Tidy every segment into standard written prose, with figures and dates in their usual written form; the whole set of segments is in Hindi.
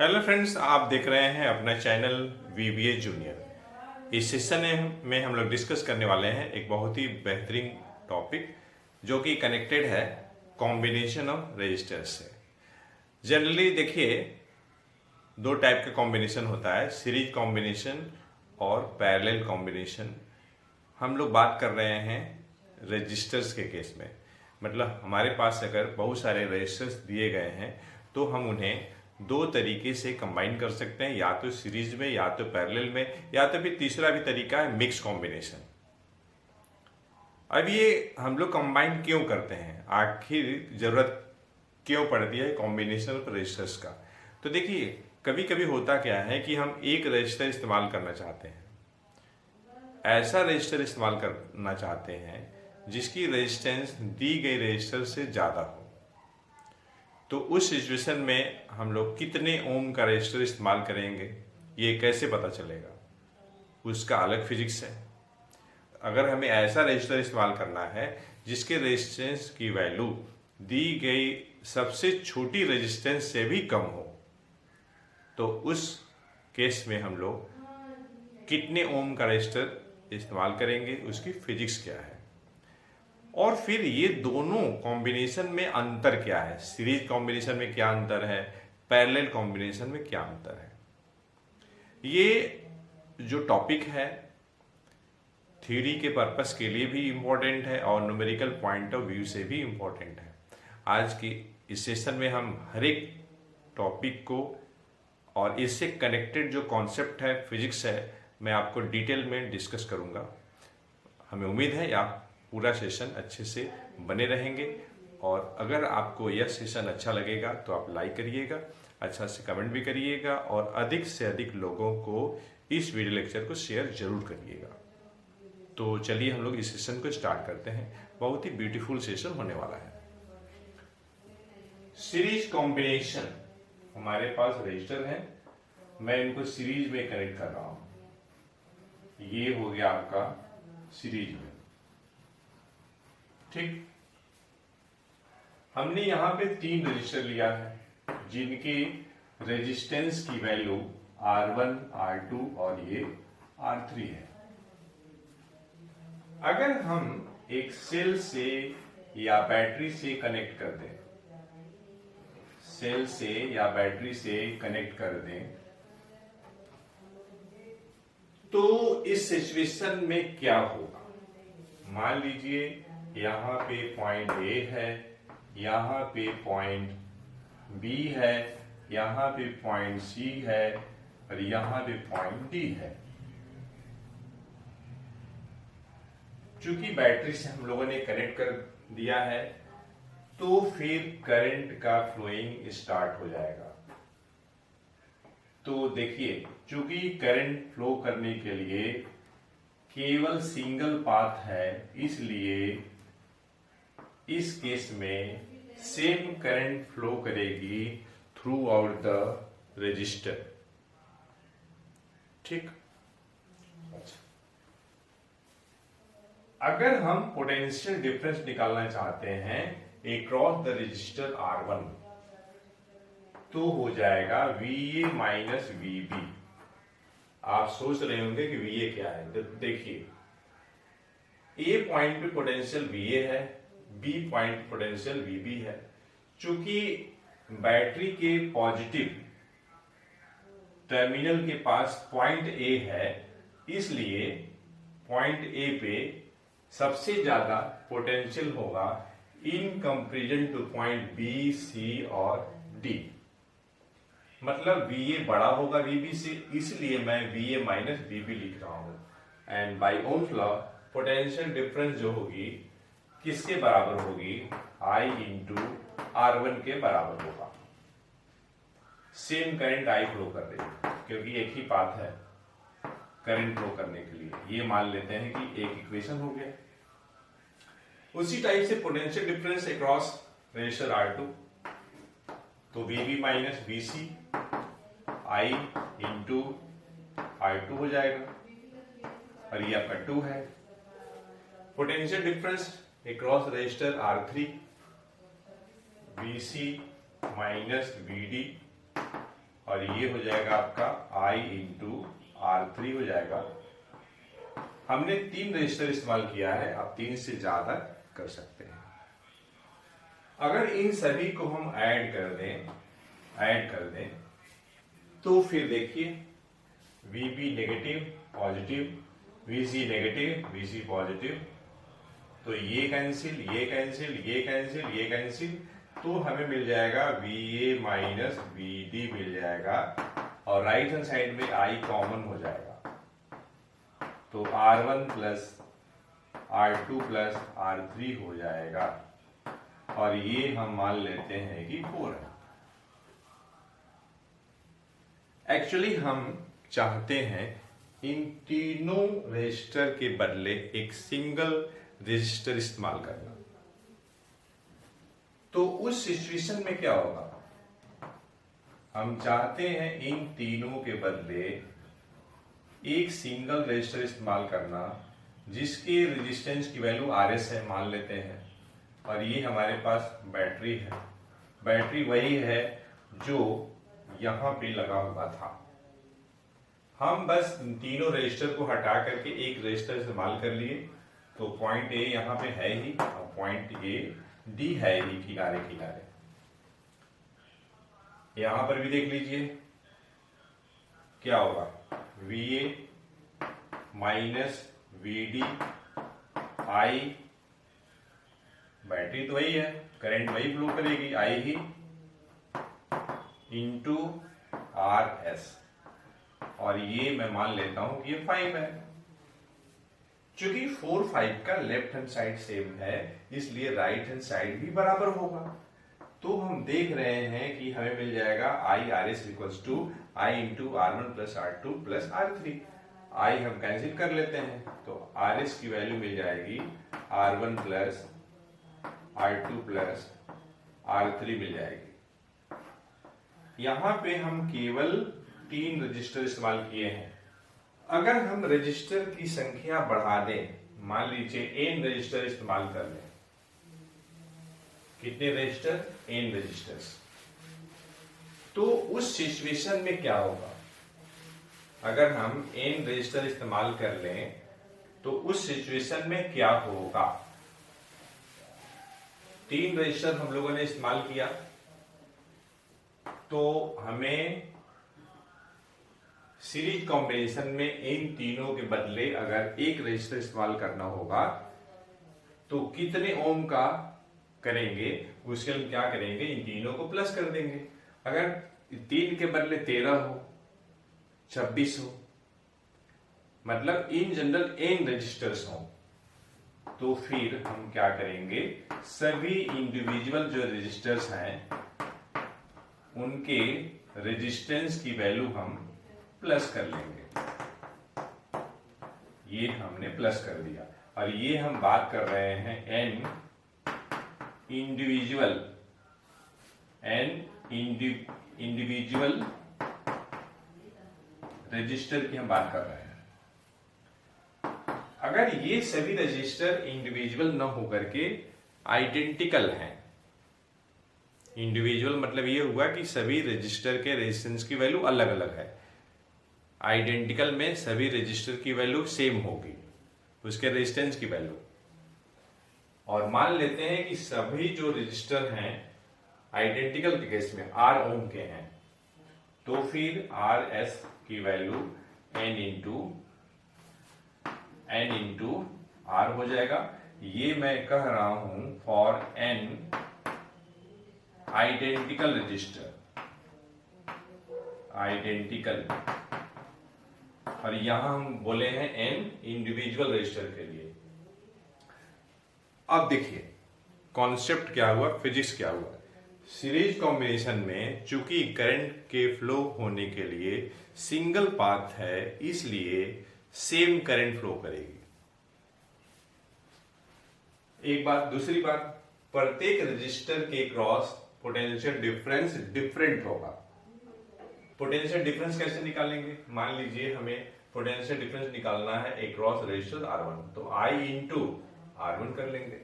हेलो फ्रेंड्स, आप देख रहे हैं अपना चैनल VBA जूनियर। इस सेशन में हम लोग डिस्कस करने वाले हैं एक बहुत ही बेहतरीन टॉपिक जो कि कनेक्टेड है कॉम्बिनेशन ऑफ रजिस्टर्स से। जनरली देखिए, दो टाइप का कॉम्बिनेशन होता है, सीरीज कॉम्बिनेशन और पैरेलल कॉम्बिनेशन। हम लोग बात कर रहे हैं रजिस्टर्स के केस में। मतलब हमारे पास अगर बहुत सारे रजिस्टर्स दिए गए हैं तो हम उन्हें दो तरीके से कंबाइन कर सकते हैं, या तो सीरीज में या तो पैरेलल में, या तो फिर तीसरा भी तरीका है मिक्स कॉम्बिनेशन। अब ये हम लोग कंबाइन क्यों करते हैं, आखिर जरूरत क्यों पड़ती है कॉम्बिनेशन ऑफ रजिस्टर्स का? तो देखिए, कभी कभी होता क्या है कि हम एक रजिस्टर इस्तेमाल करना चाहते हैं, ऐसा रजिस्टर इस्तेमाल करना चाहते हैं जिसकी रेजिस्टेंस दी गई रजिस्टर से ज़्यादा हो। तो उस सिचुएशन में हम लोग कितने ओम का रजिस्टर इस्तेमाल करेंगे, ये कैसे पता चलेगा? उसका अलग फिजिक्स है। अगर हमें ऐसा रजिस्टर इस्तेमाल करना है जिसके रेजिस्टेंस की वैल्यू दी गई सबसे छोटी रेजिस्टेंस से भी कम हो, तो उस केस में हम लोग कितने ओम का रजिस्टर इस्तेमाल करेंगे, उसकी फिजिक्स क्या है। और फिर ये दोनों कॉम्बिनेशन में अंतर क्या है, सीरीज कॉम्बिनेशन में क्या अंतर है, पैरेलल कॉम्बिनेशन में क्या अंतर है। ये जो टॉपिक है थ्योरी के पर्पस के लिए भी इम्पोर्टेंट है और न्यूमेरिकल पॉइंट ऑफ व्यू से भी इम्पोर्टेंट है। आज की इस सेशन में हम हर एक टॉपिक को और इससे कनेक्टेड जो कॉन्सेप्ट है, फिजिक्स है, मैं आपको डिटेल में डिस्कस करूंगा। हमें उम्मीद है आप पूरा सेशन अच्छे से बने रहेंगे, और अगर आपको यह सेशन अच्छा लगेगा तो आप लाइक करिएगा, अच्छा से कमेंट भी करिएगा, और अधिक से अधिक लोगों को इस वीडियो लेक्चर को शेयर जरूर करिएगा। तो चलिए हम लोग इस सेशन को स्टार्ट करते हैं। बहुत ही ब्यूटीफुल सेशन होने वाला है। सीरीज कॉम्बिनेशन, हमारे पास रजिस्टर है, मैं इनको सीरीज में कनेक्ट कर रहा हूं। ये हो गया आपका सीरीज में, ठीक। हमने यहां पे 3 रजिस्टर लिया है जिनकी रेजिस्टेंस की वैल्यू R1, R2 और ये R3 है। अगर हम एक सेल से या बैटरी से कनेक्ट कर दें, सेल से या बैटरी से कनेक्ट कर दें, तो इस सिचुएशन में क्या होगा? मान लीजिए यहां पे पॉइंट A है, यहां पे पॉइंट B है, यहां पे पॉइंट C है और यहां पे पॉइंट D है। चूंकि बैटरी से हम लोगों ने कनेक्ट कर दिया है तो फिर करंट का फ्लोइंग स्टार्ट हो जाएगा। तो देखिए, चूंकि करंट फ्लो करने के लिए केवल सिंगल पाथ है, इसलिए इस केस में सेम करंट फ्लो करेगी थ्रू आउट द रजिस्टर, ठीक। अगर हम पोटेंशियल डिफरेंस निकालना चाहते हैं अक्रॉस द रजिस्टर R1, तो हो जाएगा VA माइनस VB। आप सोच रहे होंगे कि VA क्या है। देखिए, A पॉइंट पे पोटेंशियल VA है, B पॉइंट पे पोटेंशियल VB है। चूंकि बैटरी के पॉजिटिव टर्मिनल के पास पॉइंट A है, इसलिए पॉइंट A पे सबसे ज्यादा पोटेंशियल होगा in comparison two point B, C और D। मतलब VA बड़ा होगा VB से, इसलिए मैं VA माइनस VB लिख रहा हूं। And by Ohm's law potential difference जो होगी किसके बराबर होगी? I इंटू R1 के बराबर होगा। सेम करंट I फ्लो कर रही है क्योंकि एक ही पाथ है करंट फ्लो करने के लिए। ये मान लेते हैं कि एक इक्वेशन हो गया। उसी टाइप से potential difference across register R2, तो VB minus VC I into R2 हो जाएगा, और ये आपका 2 है। Potential difference across register R3, VC minus VD और ये हो जाएगा आपका I इंटू R3 हो जाएगा। हमने 3 रजिस्टर इस्तेमाल किया है, आप 3 से ज्यादा कर सकते हैं। अगर इन सभी को हम ऐड कर दें तो फिर देखिए VB negative positive, VC negative VC positive, तो ये कैंसिल, ये कैंसिल, ये कैंसिल, ये कैंसिल, तो हमें मिल जाएगा VA माइनस VD मिल जाएगा, और राइट हैंड साइड में I कॉमन हो जाएगा, तो R1 plus R2 plus R3 हो जाएगा, और ये हम मान लेते हैं कि 4 है। एक्चुअली हम चाहते हैं इन तीनों रजिस्टर के बदले एक सिंगल रजिस्टर इस्तेमाल करना। तो उस सिचुएशन में क्या होगा, हम चाहते हैं इन तीनों के बदले एक सिंगल रजिस्टर इस्तेमाल करना जिसकी रेजिस्टेंस की वैल्यू RS है मान लेते हैं, और ये हमारे पास बैटरी है। बैटरी वही है जो यहां पे लगा हुआ था। हम बस तीनों रजिस्टर को हटा करके एक रजिस्टर इस्तेमाल कर लिए, तो पॉइंट A यहां पे है ही और पॉइंट A D है ही किनारे किनारे। यहां पर भी देख लीजिए क्या होगा, VA minus VD I, battery तो वही है, करंट वही फ्लो करेगी I ही, इंटू RS, और ये मैं मान लेता हूं कि ये 5 है। चूंकि 4 5 का लेफ्ट हैंड साइड सेम है, इसलिए राइट हैंड साइड भी बराबर होगा। तो हम देख रहे हैं कि हमें मिल जाएगा I RS equals to I into R1 plus R2 plus R3। I हम कैंसिल कर लेते हैं, तो RS की वैल्यू मिल जाएगी R1 plus R2 plus R3 मिल जाएगी। यहां पे हम केवल 3 रजिस्टर इस्तेमाल किए हैं। अगर हम रजिस्टर की संख्या बढ़ा दें, मान लीजिए n रजिस्टर इस्तेमाल कर लें, कितने रजिस्टर, n रजिस्टर्स, तो उस सिचुएशन में क्या होगा, अगर हम n रजिस्टर इस्तेमाल कर लें तो उस सिचुएशन में क्या होगा। 3 रजिस्टर हम लोगों ने इस्तेमाल किया, तो हमें सीरीज कॉम्बिनेशन में इन तीनों के बदले अगर एक रजिस्टर इस्तेमाल करना होगा तो कितने ओम का करेंगे, उसके लिए क्या करेंगे, इन तीनों को प्लस कर देंगे। अगर 3 के बदले 13 हो, 26 हो, मतलब इन जनरल n रजिस्टर्स हो, तो फिर हम क्या करेंगे, सभी इंडिविजुअल जो रजिस्टर्स हैं उनके रेजिस्टेंस की वैल्यू हम प्लस कर लेंगे। ये हमने प्लस कर दिया, और ये हम बात कर रहे हैं n इंडिविजुअल रजिस्टर की हम बात कर रहे हैं। अगर ये सभी रजिस्टर इंडिविजुअल न होकर के आइडेंटिकल हैं, इंडिविजुअल मतलब ये हुआ कि सभी रजिस्टर के रेजिस्टेंस की वैल्यू अलग अलग है, आइडेंटिकल में सभी रजिस्टर की वैल्यू सेम होगी, उसके रेजिस्टेंस की वैल्यू। और मान लेते हैं कि सभी जो रजिस्टर हैं आइडेंटिकल के केस में R ओम के हैं, तो फिर RS की वैल्यू n इंटू R हो जाएगा। ये मैं कह रहा हूं for n identical register, identical, और यहां हम बोले हैं n इंडिविजुअल रजिस्टर के लिए। अब देखिए कॉन्सेप्ट क्या हुआ, फिजिक्स क्या हुआ। सीरीज कॉम्बिनेशन में चूंकि करंट के फ्लो होने के लिए सिंगल पाथ है, इसलिए सेम करंट फ्लो करेगी। एक बात, दूसरी बात, प्रत्येक रजिस्टर के क्रॉस पोटेंशियल डिफरेंस डिफरेंट होगा। पोटेंशियल डिफरेंस कैसे निकालेंगे, मान लीजिए हमें पोटेंशियल डिफरेंस निकालना है एक क्रॉस रजिस्टर R1, तो I इंटू R1 कर लेंगे।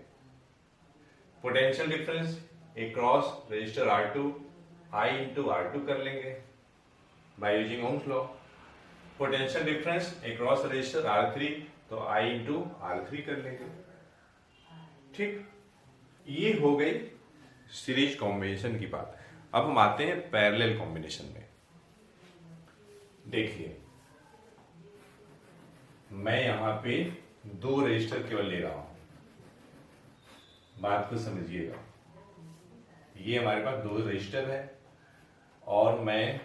Potential difference across resistor R2, I into R2 कर लेंगे। By using Ohm's law. Potential difference across resistor R3 तो I इंटू R3 कर लेंगे। ठीक, ये हो गई सीरीज कॉम्बिनेशन की बात। अब हम आते हैं पैरेलल कॉम्बिनेशन में। देखिए मैं यहां पे 2 रजिस्टर केवल ले रहा हूं, बात को समझिएगा। ये हमारे पास 2 रजिस्टर है और मैं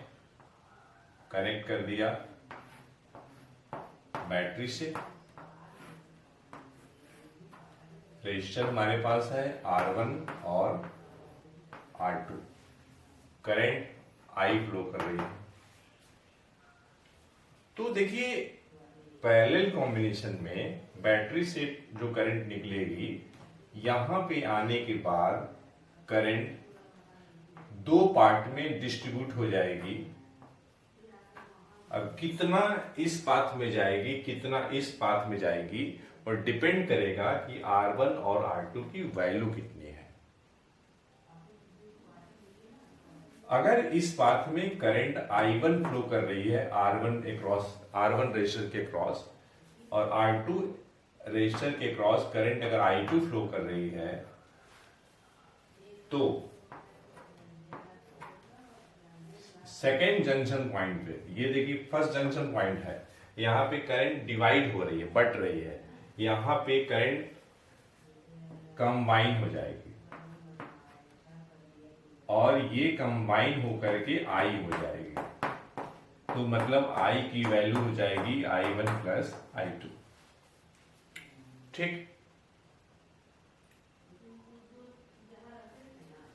कनेक्ट कर दिया बैटरी से। रजिस्टर हमारे पास है R1 और R2, करंट I फ्लो कर रही है। तो देखिए पैरेलल कॉम्बिनेशन में बैटरी से जो करंट निकलेगी, यहां पे आने के बाद करंट 2 पार्ट में डिस्ट्रीब्यूट हो जाएगी। अब कितना इस पाथ में जाएगी, कितना इस पाथ में जाएगी, और डिपेंड करेगा कि R1 और R2 की वैल्यू कितनी है। अगर इस पाथ में करंट I1 फ्लो कर रही है R1 रेजिस्टर के क्रॉस, और R2 रेजिस्टर के क्रॉस करंट अगर I2 फ्लो कर रही है, तो सेकेंड जंक्शन पॉइंट पे, ये देखिए फर्स्ट जंक्शन पॉइंट है, यहां पे करंट डिवाइड हो रही है, बट रही है। यहां पे करंट कंबाइन हो जाएगी और ये कंबाइन होकर के I हो जाएगी। तो मतलब I की वैल्यू हो जाएगी I1 प्लस I2। ठीक,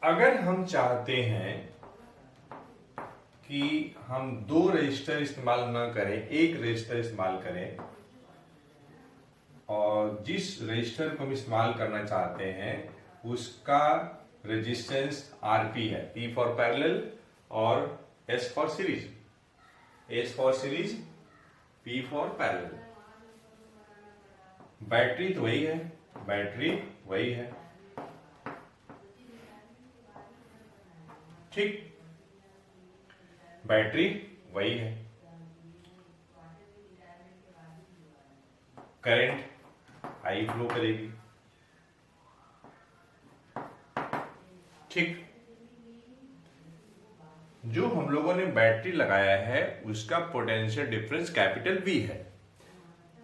अगर हम चाहते हैं कि हम 2 रजिस्टर इस्तेमाल ना करें, एक रजिस्टर इस्तेमाल करें, और जिस रजिस्टर को हम इस्तेमाल करना चाहते हैं उसका रेजिस्टेंस Rp है, P फॉर पैरेलल और S for series. S for series, P for parallel. Battery तो वही है, बैटरी वही है। ठीक, बैटरी वही है, करंट I फ्लो करेगी। ठीक, जो हम लोगों ने बैटरी लगाया है उसका पोटेंशियल डिफरेंस कैपिटल V है।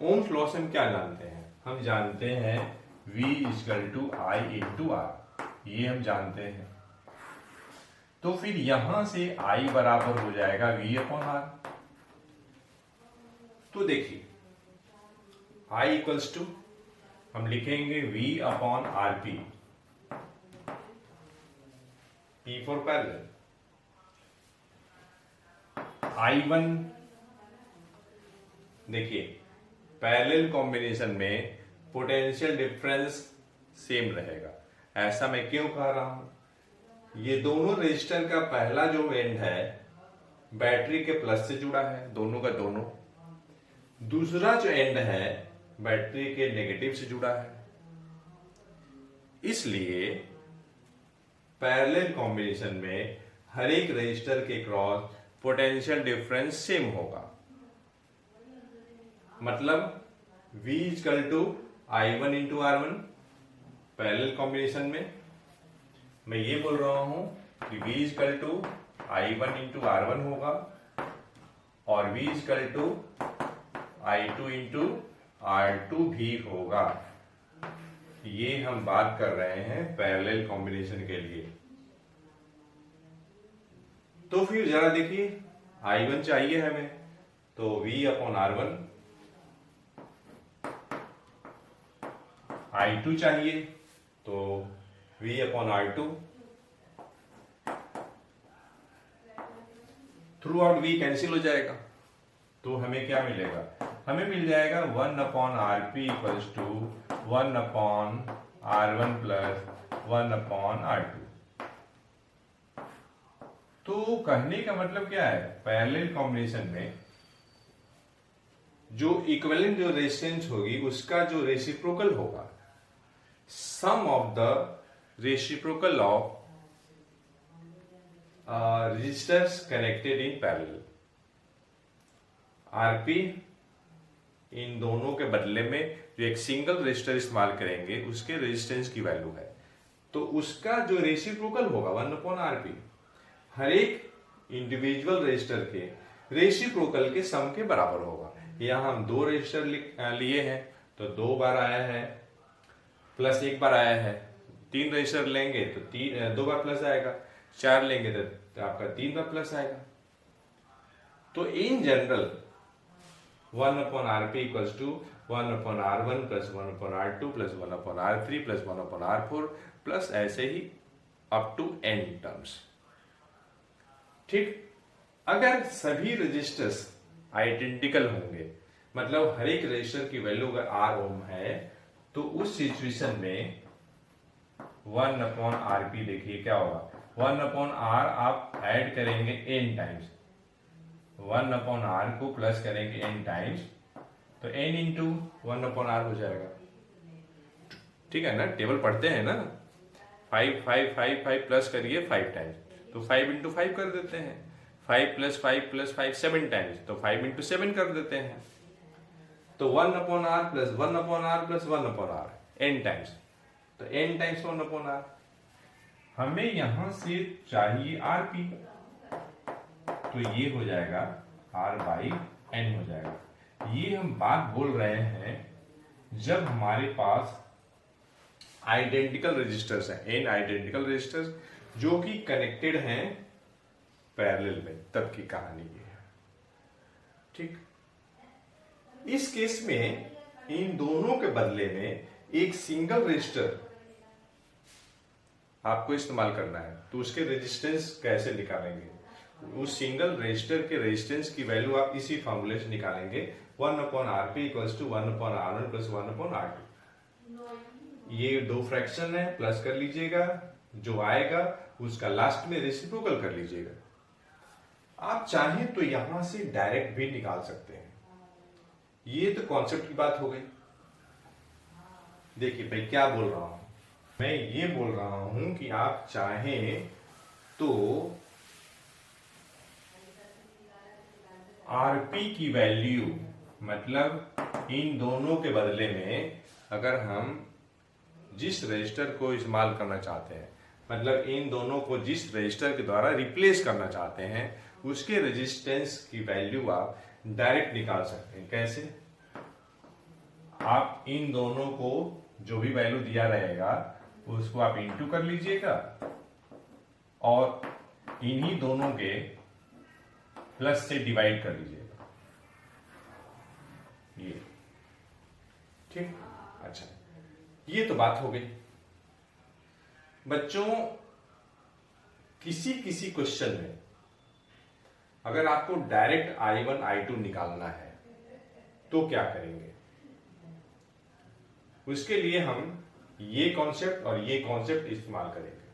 ओम्स लॉ से हम क्या जानते हैं? हम जानते हैं V equal to I into R, ये हम जानते हैं। तो फिर यहां से I बराबर हो जाएगा V अपॉन R। तो देखिए I इक्वल्स टू हम लिखेंगे V upon RP, P for parallel. I1 देखिए पैरेलल कॉम्बिनेशन में पोटेंशियल डिफरेंस सेम रहेगा। ऐसा मैं क्यों कह रहा हूं? ये दोनों रजिस्टर का पहला जो एंड है बैटरी के प्लस से जुड़ा है, दोनों का दोनों। दूसरा जो एंड है बैटरी के नेगेटिव से जुड़ा है। इसलिए पैरेलल कॉम्बिनेशन में हर एक रजिस्टर के क्रॉस पोटेंशियल डिफरेंस सेम होगा। मतलब V equal to I1 into R1 parallel combination में मैं ये बोल रहा हूं कि V equal to I1 into R1 होगा और V equal to I2 into R2 भी होगा। ये हम बात कर रहे हैं पैरेलल कॉम्बिनेशन के लिए। तो फिर जरा देखिए I1 चाहिए हमें, तो V अपॉन R1, I2 चाहिए तो V upon R2। Through out V cancel हो जाएगा, तो हमें क्या मिलेगा? हमें मिल जाएगा 1 upon RP equals to 1 upon R1 plus 1 upon R2। तो कहने का मतलब क्या है? पैरेलल कॉम्बिनेशन में जो इक्विवेलेंट जो रेजिस्टेंस होगी उसका जो रेसिप्रोकल होगा, sum of the reciprocal of resistors connected in parallel, RP इन दोनों के बदले में जो एक सिंगल रेजिस्टर इस्तेमाल करेंगे उसके रेजिस्टेंस की वैल्यू है, तो उसका जो रेसिप्रोकल होगा 1/RP हर एक इंडिविजुअल रेजिस्टर के रेसिप्रोकल के सम के बराबर होगा। यहां हम 2 रेजिस्टर लिए हैं तो 2 बार आया है, प्लस 1 बार आया है। 3 रेजिस्टर लेंगे तो 2 बार प्लस आएगा, 4 लेंगे तो आपका 3 बार प्लस आएगा। तो in general 1/RP equals to 1/R1 plus 1/R2 plus 1/R3 plus 1/R4 plus ऐसे ही अप टू n टर्म्स। ठीक, अगर सभी रजिस्टर्स आइडेंटिकल होंगे, मतलब हर एक रजिस्टर की वैल्यू अगर R ओम है, तो उस सिचुएशन में 1/RP देखिए क्या होगा, 1/R आप ऐड करेंगे n टाइम्स, 1/R को प्लस करेंगे n टाइम्स, तो n इंटू 1/R हो जाएगा। ठीक है ना, टेबल पढ़ते हैं ना, 5 5 5 5 प्लस करिए 5 टाइम्स, तो 5 इंटू 5 कर देते हैं, 5 प्लस 5 प्लस 5 7 टाइम्स, तो 5 इंटू 7 कर देते हैं, तो 1/R plus 1/R plus 1/R n times, तो n टाइम्स 1/R। हमें यहां से चाहिए RP, तो ये हो जाएगा R/n हो जाएगा। ये हम बात बोल रहे हैं जब हमारे पास आइडेंटिकल रेजिस्टर्स हैं, n आइडेंटिकल रेजिस्टर्स जो कि कनेक्टेड हैं पैरेलल में, तब की कहानी ये है। ठीक, इस केस में इन दोनों के बदले में एक सिंगल रेजिस्टर आपको इस्तेमाल करना है, तो उसके रेजिस्टेंस कैसे निकालेंगे? उस सिंगल रेजिस्टर के रेजिस्टेंस की वैल्यू आप इसी फॉर्मूले से निकालेंगे, 1/RP equals to 1/R1 plus 1/R2। ये 2 फ्रैक्शन है, प्लस कर लीजिएगा, जो आएगा उसका लास्ट में रेसिप्रोकल कर लीजिएगा। आप चाहें तो यहां से डायरेक्ट भी निकाल सकते हैं, ये तो कॉन्सेप्ट की बात हो गई। देखिए भाई क्या बोल रहा हूं मैं, ये बोल रहा हूं कि आप चाहें तो RP की वैल्यू, मतलब इन दोनों के बदले में अगर हम जिस रजिस्टर को इस्तेमाल करना चाहते हैं, मतलब इन दोनों को जिस रजिस्टर के द्वारा रिप्लेस करना चाहते हैं, उसके रेजिस्टेंस की वैल्यू आप डायरेक्ट निकाल सकते हैं। कैसे? आप इन दोनों को जो भी वैल्यू दिया रहेगा उसको आप इंटू कर लीजिएगा और इन्हीं दोनों के प्लस से डिवाइड कर लीजिएगा, ये। ठीक, अच्छा, ये तो बात हो गई। बच्चों, किसी किसी क्वेश्चन में अगर आपको डायरेक्ट I1 I2 निकालना है तो क्या करेंगे? उसके लिए हम ये कॉन्सेप्ट और ये कॉन्सेप्ट इस्तेमाल करेंगे।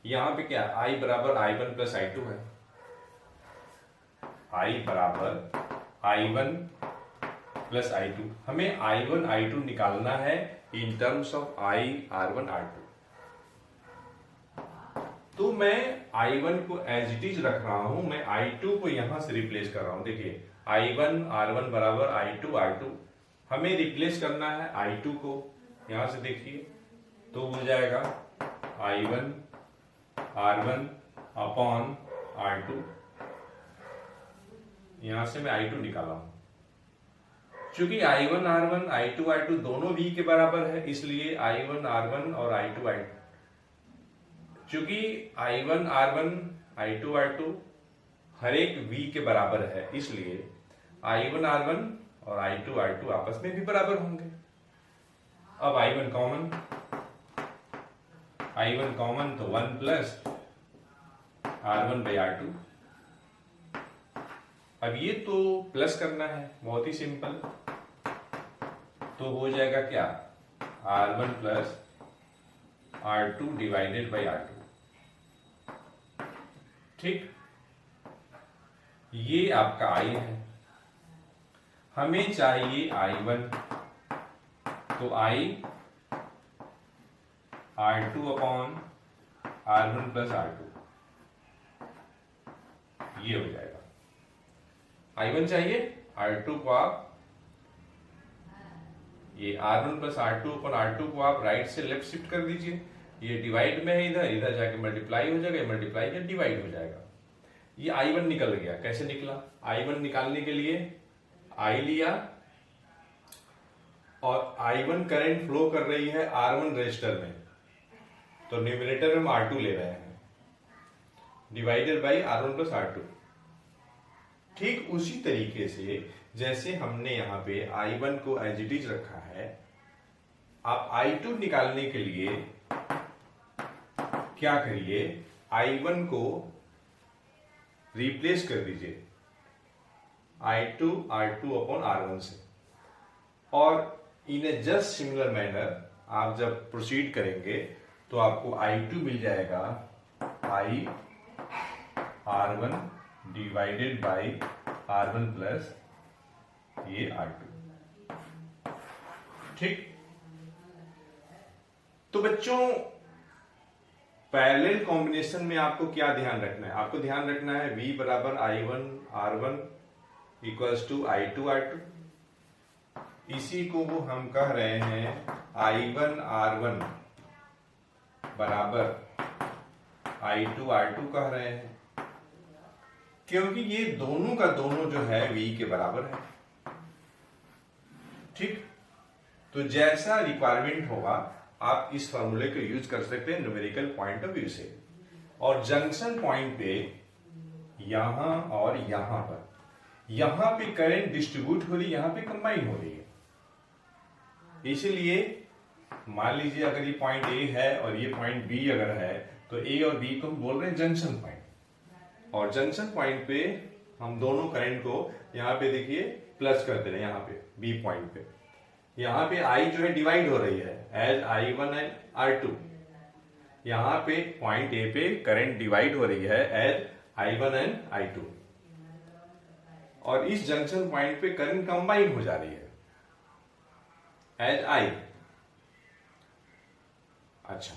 यहां पे क्या I बराबर I1 प्लस I2 है, I बराबर I1 प्लस I2। हमें I1 I2 निकालना है in terms of I R1 R2। तो मैं I1 को एज इट इज रख रहा हूं, मैं I2 को यहां से रिप्लेस कर रहा हूं। देखिए I1 R1 बराबर I2 R2, हमें रिप्लेस करना है I2 को, यहां से देखिए तो हो जाएगा I1 R1 अपॉन R2। यहां से मैं I2 निकाला हूं, चूंकि I1 R1 I2 R2 दोनों V के बराबर है, इसलिए I1 R1 और I2 R2, चूंकि I1 R1 I2 R2 हर एक V के बराबर है, इसलिए I1 R1 और I2 R2 आपस में भी बराबर होंगे। अब I1 कॉमन तो 1 प्लस R1 बाई R2। अब ये तो प्लस करना है, बहुत ही सिंपल, तो हो जाएगा क्या, R1 plus R2 divided by R2। ठीक, ये आपका I है। हमें चाहिए I1, तो I R2 upon R1 plus R2, ये हो जाएगा। I1 चाहिए, R2 को आप ये R1 प्लस R2 अपन R2 को आप राइट से लेफ्ट शिफ्ट कर दीजिए, ये डिवाइड में है, इधर इधर जाके मल्टीप्लाई हो जाएगा, मल्टीप्लाई या डिवाइड हो जाएगा। ये I1 निकल गया। कैसे निकला? I1 निकालने के लिए I लिया और I1 करंट फ्लो कर रही है R1 रजिस्टर में, तो न्यूमरेटर में हम R2 ले रहे हैं, divided by R1 plus R2। ठीक उसी तरीके से जैसे हमने यहां पे I1 को एज इट इज रखा है, आप I2 निकालने के लिए क्या करिए, I1 को रिप्लेस कर दीजिए I2 R2 अपॉन R1 से, और इन ए जस्ट सिमिलर मैनर आप जब प्रोसीड करेंगे तो आपको I2 मिल जाएगा I R1 divided by R1 plus ये R2। ठीक, तो बच्चों पैरेलल कॉम्बिनेशन में आपको क्या ध्यान रखना है? आपको ध्यान रखना है V बराबर I1 R1 equals to I2 R2। इसी को वो हम कह रहे हैं I1 R1 बराबर I2 R2 कह रहे हैं, क्योंकि ये दोनों का दोनों जो है V के बराबर है। ठीक, तो जैसा रिक्वायरमेंट होगा आप इस फॉर्मूले को यूज कर सकते हैं न्यूमेरिकल पॉइंट ऑफ व्यू से। और जंक्शन पॉइंट पे यहां और यहां पे करंट डिस्ट्रीब्यूट हो रही है, यहां पे कंबाइन हो रही है। इसीलिए मान लीजिए अगर ये पॉइंट ए है और ये पॉइंट बी अगर है, तो ए और बी को हम बोल रहे हैं जंक्शन पॉइंट। और जंक्शन पॉइंट पे हम दोनों करंट को यहां पे देखिए प्लस कर दे रहे हैं, यहां पे बी पॉइंट पे। यहां पे I जो है डिवाइड हो रही है एज I1 एंड R2। यहां पे पॉइंट ए पे करंट डिवाइड हो रही है एज I1 एंड I2, और इस जंक्शन पॉइंट पे करंट कंबाइन हो जा रही है एज I। अच्छा,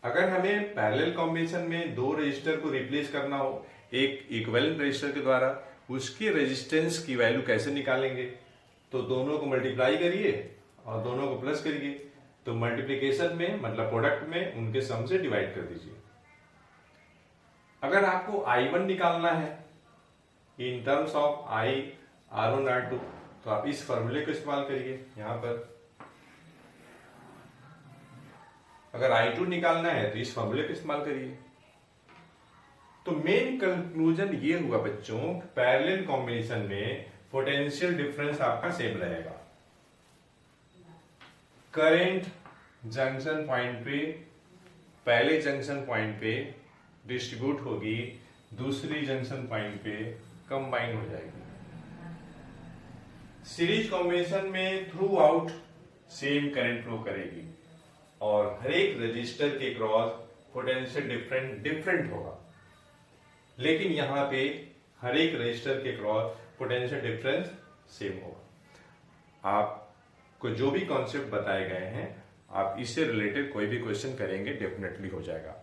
अगर हमें पैरेलल कॉम्बिनेशन में दो रजिस्टर को रिप्लेस करना हो एक इक्विवेलेंट रजिस्टर के द्वारा, उसके रेजिस्टेंस की वैल्यू कैसे निकालेंगे? तो दोनों को मल्टीप्लाई करिए और दोनों को प्लस करिए, तो मल्टीप्लिकेशन में मतलब प्रोडक्ट में उनके सम से डिवाइड कर दीजिए। अगर आपको I1 निकालना है in terms of I R1 R2, तो आप इस फॉर्मूले को इस्तेमाल करिए यहां पर। अगर I2 निकालना है तो इस फॉर्मूले को इस्तेमाल करिए। तो मेन कंक्लूजन ये हुआ बच्चों, पैरेलल कॉम्बिनेशन में पोटेंशियल डिफरेंस आपका सेम रहेगा। करंट जंक्शन पॉइंट पे पहले जंक्शन पॉइंट पे डिस्ट्रीब्यूट होगी, दूसरी जंक्शन पॉइंट पे कंबाइन हो जाएगी। सीरीज कॉम्बिनेशन में through out same current flow करेगी और हर एक रजिस्टर के क्रॉस पोटेंशियल डिफरेंट होगा, लेकिन यहां पे हर एक रजिस्टर के क्रॉस पोटेंशियल डिफरेंस सेम होगा। आपको जो भी कॉन्सेप्ट बताए गए हैं, आप इससे रिलेटेड कोई भी क्वेश्चन करेंगे डेफिनेटली हो जाएगा।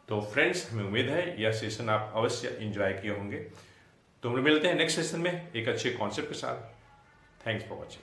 तो फ्रेंड्स, हमें उम्मीद है यह सेशन आप अवश्य एंजॉय किए होंगे। तो हम मिलते हैं नेक्स्ट सेशन में एक अच्छे कॉन्सेप्ट के साथ। Thanks for watching.